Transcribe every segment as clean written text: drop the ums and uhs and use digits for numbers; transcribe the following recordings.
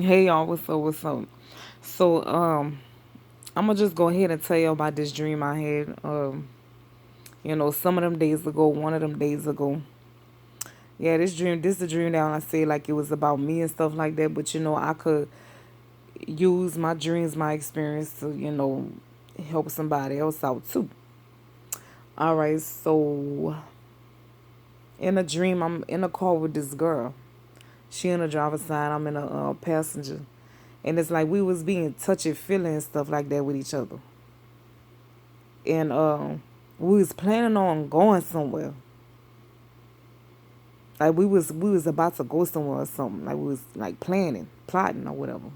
Hey y'all, what's up? What's up? So, I'm gonna just go ahead and tell you about this dream I had. Some of them days ago, one of them days ago. Yeah, this is a dream that I say like it was about me and stuff like that. But I could use my dreams, my experience to help somebody else out too. All right, so in a dream, I'm in a car with this girl. She in the driver's side, I'm in a passenger, and it's like we was being touchy feely and stuff like that with each other. And we was planning on going somewhere. Like we was about to go somewhere or something. Like we was like planning, plotting or whatever.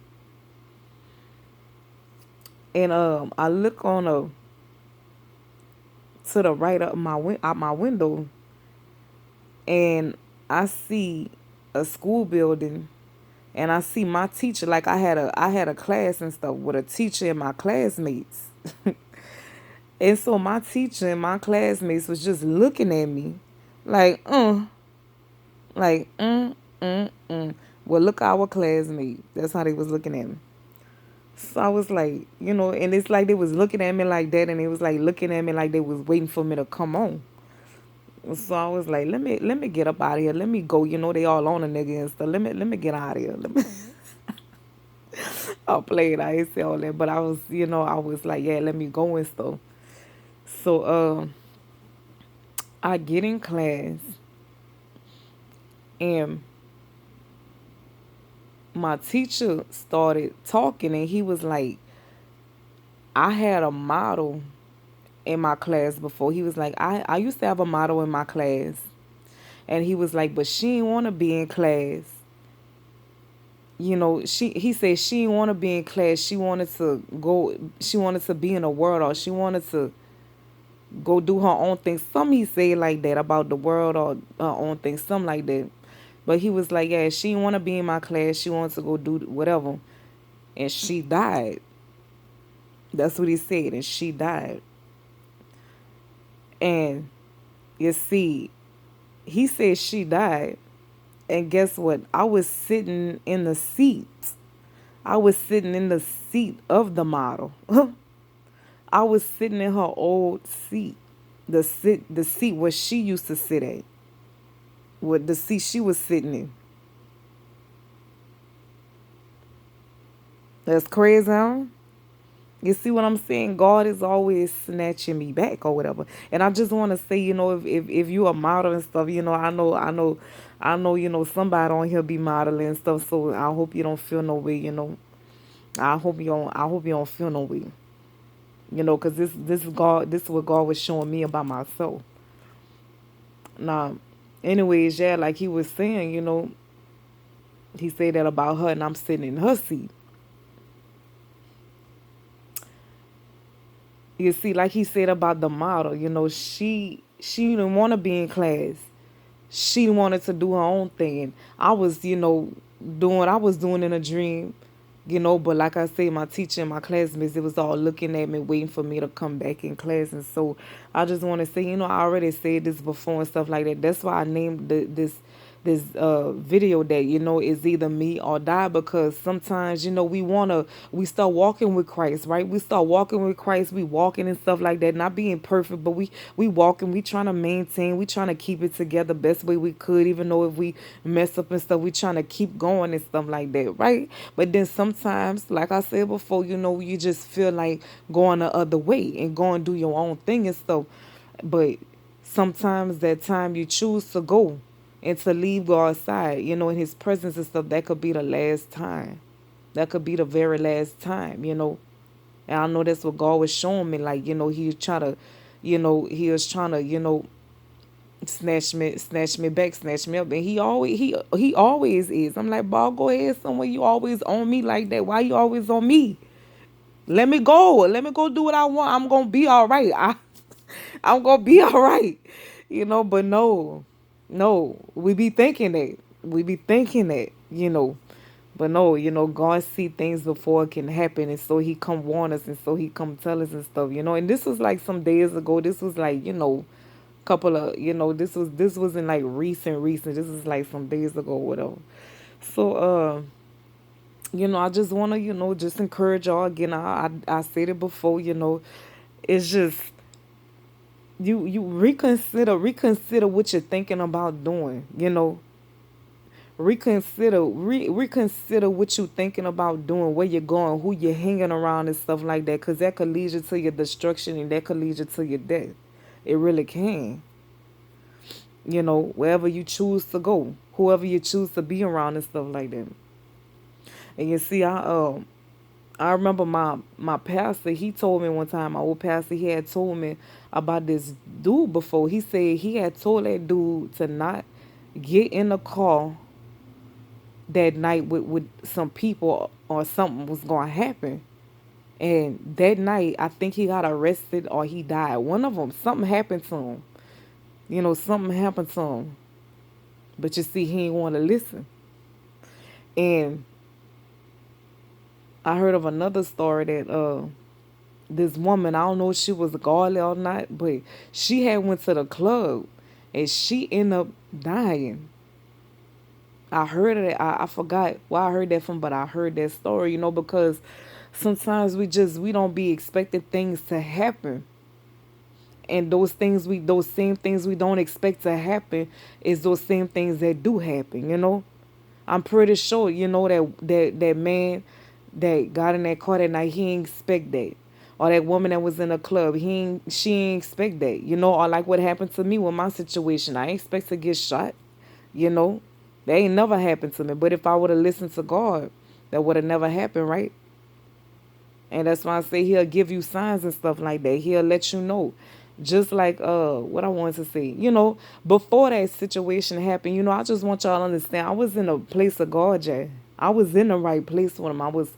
And I look on to the right of out my window, and I see a school building, and I see my teacher. Like I had a class and stuff with a teacher and my classmates. And so my teacher and my classmates was just looking at me like, like, well, look our classmate. That's how they was looking at me. So I was like, and it's like they was looking at me like that, and they was like looking at me like they was waiting for me to come on. So I was like, let me get up out of here. Let me go. They all on a nigga and stuff. Let me get out of here. I played. I ain't say all that, but I was like, yeah, let me go and stuff. So I get in class, and my teacher started talking, and he was like, I had a model in my class before. He was like, I used to have a model in my class. And he was like, but she didn't want to be in class. He said she didn't want to be in class. She wanted to be in the world, or she wanted to go do her own thing. Some he said like that about the world or her own thing, something like that. But he was like, yeah, she didn't want to be in my class. She wants to go do whatever. And she died. That's what he said. And she died. And you see, he said she died. And guess what? I was sitting in the seat. I was sitting in the seat of the model. I was sitting in her old seat. The seat where she used to sit at. With the seat she was sitting in. That's crazy, huh? You see what I'm saying? God is always snatching me back or whatever. And I just want to say, if you a model and stuff, I know, somebody on here be modeling and stuff. So I hope you don't feel no way. I hope you don't feel no way. Cause this is God. This is what God was showing me about myself. Now, anyways, yeah, like he was saying, he said that about her, and I'm sitting in her seat. You see, like he said about the model, she didn't want to be in class. She wanted to do her own thing. I was, doing what I was doing in a dream, but like I say, my teacher and my classmates, it was all looking at me, waiting for me to come back in class. And so I just want to say, I already said this before and stuff like that. That's why I named this video that is either me or die, because sometimes we start walking with Christ, right? We start walking with Christ, we walking and stuff like that, not being perfect, but we walking, we trying to maintain, we trying to keep it together best way we could, even though if we mess up and stuff, we trying to keep going and stuff like that, right? But then sometimes, like I said before, you just feel like going the other way and going do your own thing and stuff. But sometimes that time you choose to go and to leave God's side, in his presence and stuff, that could be the last time. That could be the very last time. And I know that's what God was showing me. Like, he was trying to, he was trying to, snatch me back, snatch me up. And he always is. I'm like, Bob, go ahead somewhere. You always on me like that. Why you always on me? Let me go. Let me go do what I want. I'm gonna be all right. I'm gonna be all right. But no, no. We be thinking that. We be thinking that. But no, God see things before it can happen, and so He come warn us, and so He come tell us and stuff. And this was like some days ago. This was like couple of this wasn't like recent. This was like some days ago, whatever. So I just want to, just encourage y'all again. I said it before, it's just you reconsider what you're thinking about doing, reconsider what you're thinking about doing, where you're going, who you're hanging around and stuff like that, because that could lead you to your destruction and that could lead you to your death. It really can. Wherever you choose to go, whoever you choose to be around and stuff like that. And you see, I remember my pastor. He told me one time, my old pastor. He had told me about this dude before. He said he had told that dude to not get in the car that night with some people or something was going to happen. And that night, I think he got arrested or he died. One of them, something happened to him. Something happened to him. But you see, he didn't want to listen. And I heard of another story that this woman, I don't know if she was godly or not, but she had went to the club and she ended up dying. I heard it. I forgot where I heard that from, but I heard that story, because sometimes we don't be expecting things to happen. And those same things we don't expect to happen is those same things that do happen. I'm pretty sure, that man that got in that car that night, he ain't expect that. Or that woman that was in the club, she ain't expect that. Or like what happened to me with my situation. I ain't expect to get shot. You know, that ain't never happened to me. But if I would have listened to God, that would have never happened, right? And that's why I say he'll give you signs and stuff like that. He'll let you know. Just like what I wanted to say. Before that situation happened, I just want y'all to understand I was in a place of God, Jay. I was in the right place with him. I was,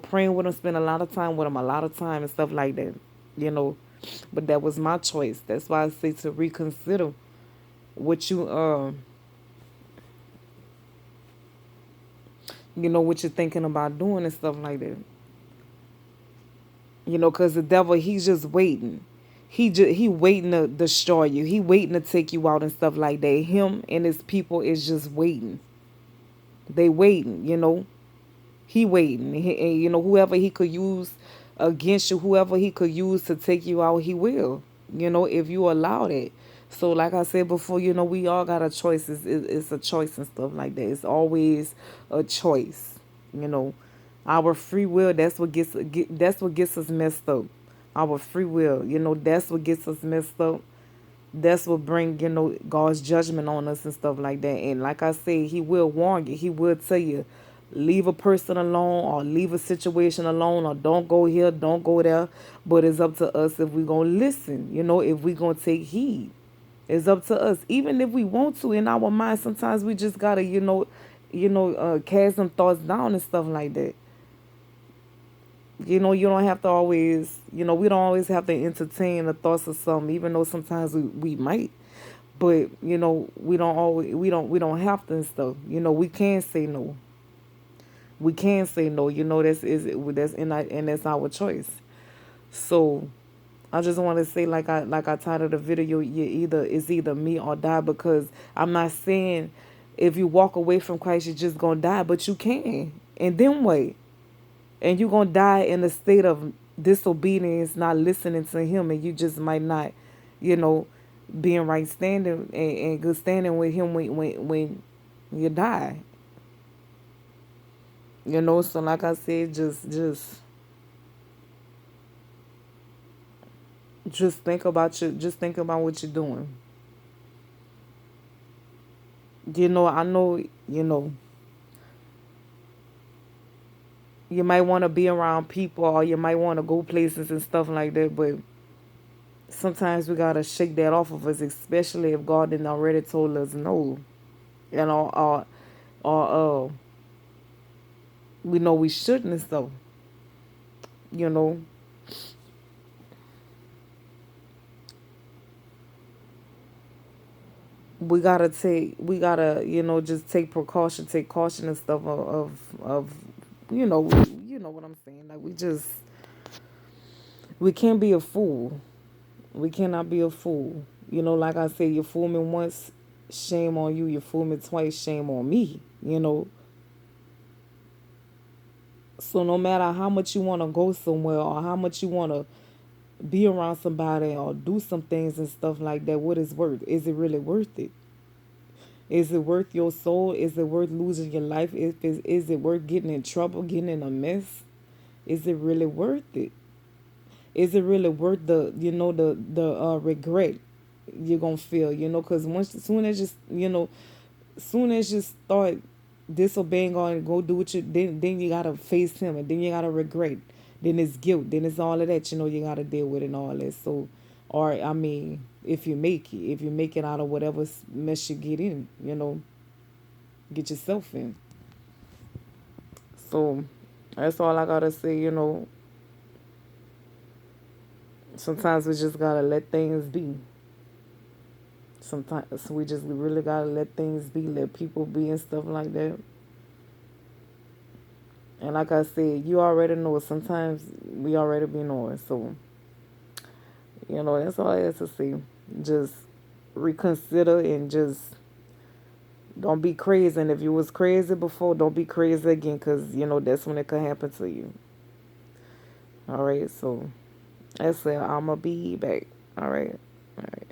praying with him, spending a lot of time with him, a lot of time and stuff like that. You know. But that was my choice. That's why I say to reconsider what what you're thinking about doing and stuff like that. Because the devil, he's just waiting. He waiting to destroy you. He waiting to take you out and stuff like that. Him and his people is just waiting. They waiting. He waiting. And, whoever he could use against you, whoever he could use to take you out, he will. If you allow it. So, like I said before, we all got a choice. It's a choice and stuff like that. It's always a choice. Our free will. That's what gets us messed up. Our free will. That's what gets us messed up. That's what bring God's judgment on us and stuff like that. And like I said, He will warn you. He will tell you, leave a person alone or leave a situation alone or don't go here, don't go there. But it's up to us if we gonna listen. If we gonna take heed. It's up to us. Even if we want to in our mind, sometimes we just gotta cast them thoughts down and stuff like that. You don't have to always, we don't always have to entertain the thoughts of something, even though sometimes we might. But, we don't have to and stuff. We can say no. We can say no. And that's our choice. So I just want to say, like I titled the video, it's either me or die, because I'm not saying if you walk away from Christ, you're just gonna die, but you can. And then what? And you're going to die in a state of disobedience, not listening to him, and you just might not, you know, be in right standing and good standing with him when you die. So like I said, just think about just think about what you're doing. I know, you might want to be around people or you might want to go places and stuff like that, but sometimes we gotta shake that off of us, especially if God didn't already told us no, or we know we shouldn't and stuff. You know, we gotta just take caution and stuff of you know what I'm saying. Like we can't be a fool. We cannot be a fool. Like I said, you fool me once, shame on you. You fool me twice, shame on me. So no matter how much you want to go somewhere or how much you want to be around somebody or do some things and stuff like that, what is worth? Is it really worth it? Is it worth your soul? Is it worth losing your life? Is it worth getting in trouble, getting in a mess? Is it really worth it? Is it really worth the regret you're gonna feel? Because once soon as you start disobeying God and go do what you then you gotta face him and then you gotta regret. Then it's guilt. Then it's all of that, you gotta deal with and all that. So or I mean, if you make it out of whatever mess you get in, get yourself in. So that's all I gotta say. Sometimes we just gotta let things be. Sometimes we just really gotta let things be, let people be and stuff like that. And like I said, you already know. Sometimes we already be knowing. So, that's all I have to say. Just reconsider and just don't be crazy. And if you was crazy before, don't be crazy again because, that's when it could happen to you. All right. So, that's it. I'm going to be back. All right. All right.